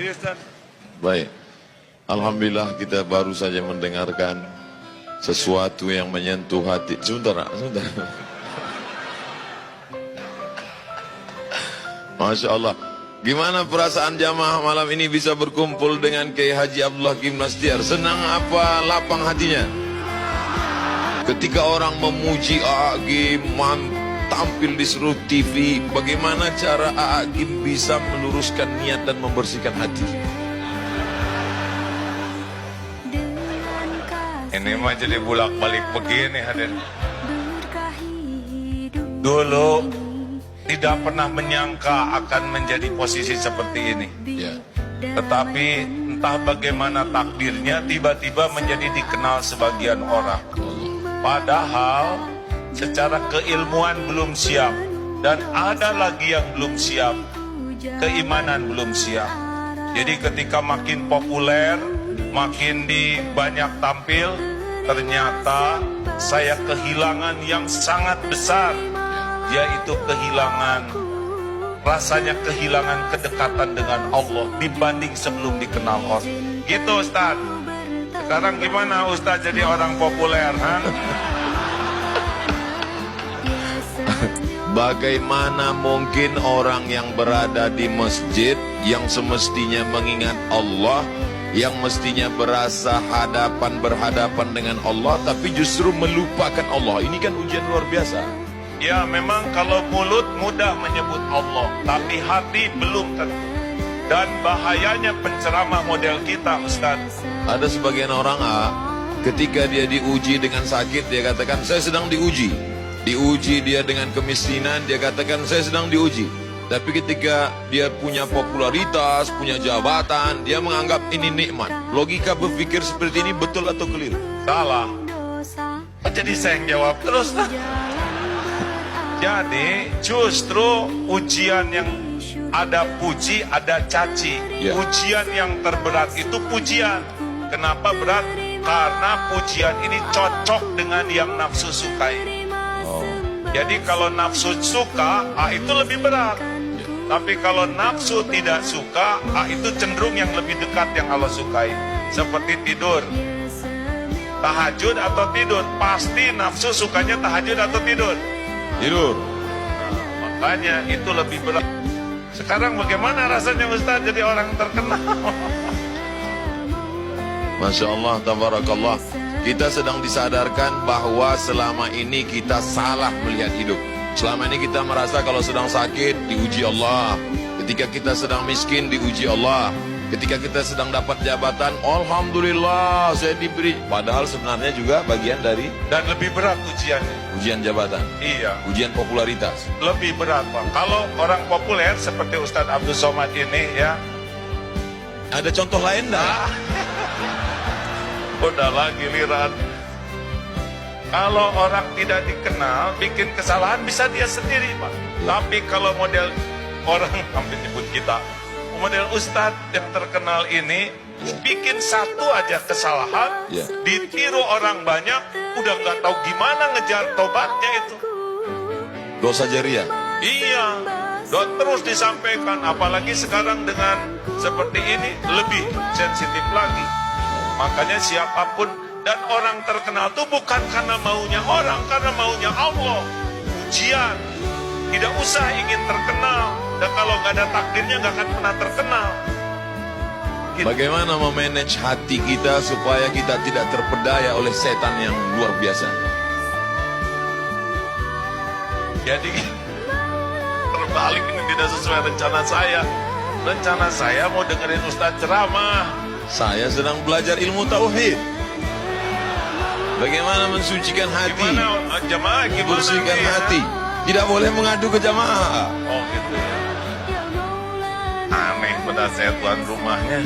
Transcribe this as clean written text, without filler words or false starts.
Serius, Ustaz? Baik. Alhamdulillah kita baru saja mendengarkan sesuatu yang menyentuh hati. Sebentar. Masya Allah. Gimana perasaan jamaah malam ini bisa berkumpul dengan Kiai Haji Abdullah Kim Nastiar? Senang apa lapang hatinya? Ketika orang memuji A.A. Kim tampil di seluruh TV, bagaimana cara A.A. Kim bisa meluruskan niat dan membersihkan hati? Ini mah jadi bolak-balik begini hadir. Dulu tidak pernah menyangka akan menjadi posisi seperti ini. Ya. Tetapi entah bagaimana takdirnya tiba-tiba menjadi dikenal sebagian orang. Padahal secara keilmuan belum siap. Dan ada lagi yang belum siap. Keimanan belum siap. Jadi ketika makin populer, makin di banyak tampil, ternyata saya kehilangan yang sangat besar, yaitu rasanya kehilangan kedekatan dengan Allah dibanding sebelum dikenal orang. Gitu Ustaz. Sekarang gimana Ustaz jadi orang populer, ha? Bagaimana mungkin orang yang berada di masjid, yang semestinya mengingat Allah, yang mestinya berasa berhadapan dengan Allah, tapi justru melupakan Allah? Ini kan ujian luar biasa. Ya memang kalau mulut mudah menyebut Allah, tapi hati belum tentu. Dan bahayanya penceramah model kita Ustaz. Ada sebagian orang ketika dia diuji dengan sakit, dia katakan saya sedang diuji. Diuji dia dengan kemiskinan, dia katakan saya sedang diuji. Tapi ketika dia punya popularitas, punya jabatan, dia menganggap ini nikmat. Logika berpikir seperti ini betul atau keliru? Salah. Jadi saya yang jawab terus. Jadi justru ujian yang ada puji, ada caci. Ya. Ujian yang terberat itu pujian. Kenapa berat? Karena pujian ini cocok dengan yang nafsu sukai. Jadi kalau nafsu suka, itu lebih berat. Tapi kalau nafsu tidak suka, itu cenderung yang lebih dekat yang Allah sukai. Seperti tidur. Tahajud atau tidur? Pasti nafsu sukanya tahajud atau tidur? Tidur. Makanya itu lebih berat. Sekarang bagaimana rasanya Ustaz jadi orang terkenal? Masya Allah, tabarakallah. Kita sedang disadarkan bahwa selama ini kita salah melihat hidup. Selama ini kita merasa kalau sedang sakit diuji Allah. Ketika kita sedang miskin diuji Allah. Ketika kita sedang dapat jabatan, alhamdulillah saya diberi. Padahal sebenarnya juga bagian dari, Dan lebih berat ujiannya. ujian jabatan. Iya. Ujian popularitas. Lebih berat Pak. Kalau orang populer seperti Ustadz Abdul Somad ini ya. Ada contoh lain enggak? Udahlah giliran. Kalau orang tidak dikenal, bikin kesalahan bisa dia sendiri Pak. Tapi kalau model orang, hampir nyebut kita, model Ustadz yang terkenal ini, bikin satu aja kesalahan, ditiru orang banyak, udah nggak tahu gimana ngejar tobatnya itu. Dosa jariah. Iya, dan terus disampaikan, apalagi sekarang dengan seperti ini lebih sensitif lagi. Makanya siapapun dan orang terkenal itu bukan karena maunya orang, karena maunya Allah. Ujian, tidak usah ingin terkenal. Dan kalau nggak ada takdirnya nggak akan pernah terkenal. Gitu. Bagaimana memanage hati kita supaya kita tidak terpedaya oleh setan yang luar biasa? Jadi terbalik, ini tidak sesuai rencana saya. Rencana saya mau dengerin Ustadz ceramah. Saya sedang belajar ilmu tauhid. Bagaimana mensucikan hati, Gimana jamaah? Gimana membersihkan nih, hati. Tidak boleh mengadu ke jamaah. Oh gitu ya. Aneh pada saya tuan rumahnya.